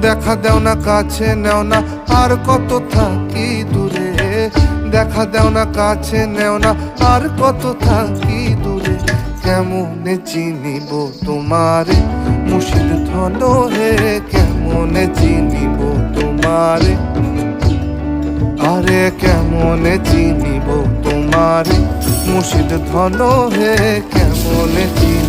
দেখা দেও না কাছে নেও না আর কত থাকি দূরে, দেখা দেও না কাছে নেও না আর কত থাকি দূরে। কেমনে চিনিব তোমারে মুর্শিদ ধন হে, কেমনে চিনিব তোমারে, আরে কেমনে চিনিব তোমারে মুর্শিদ ধন হে, কেমনে চিনিব।